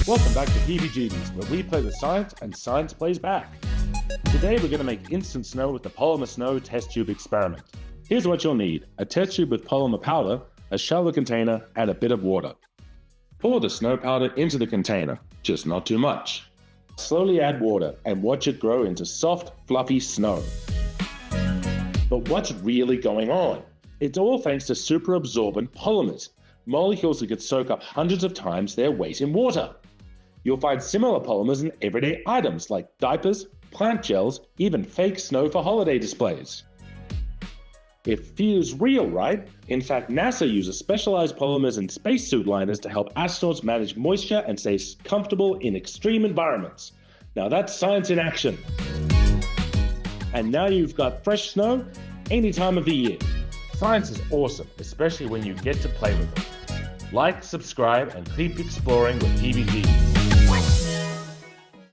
Welcome back to PBGBs, where we play with science and science plays back. Today we're going to make instant snow with the Polymer Snow test tube experiment. Here's what you'll need: a test tube with polymer powder, a shallow container, and a bit of water. Pour the snow powder into the container, just not too much. Slowly add water and watch it grow into soft, fluffy snow. But what's really going on? It's all thanks to superabsorbent polymers, molecules that could soak up hundreds of times their weight in water. You'll find similar polymers in everyday items like diapers, plant gels, even fake snow for holiday displays. It feels real, right? In fact, NASA uses specialized polymers in spacesuit liners to help astronauts manage moisture and stay comfortable in extreme environments. Now that's science in action. And now you've got fresh snow any time of the year. Science is awesome, especially when you get to play with it. Like, subscribe, and keep exploring with PBG.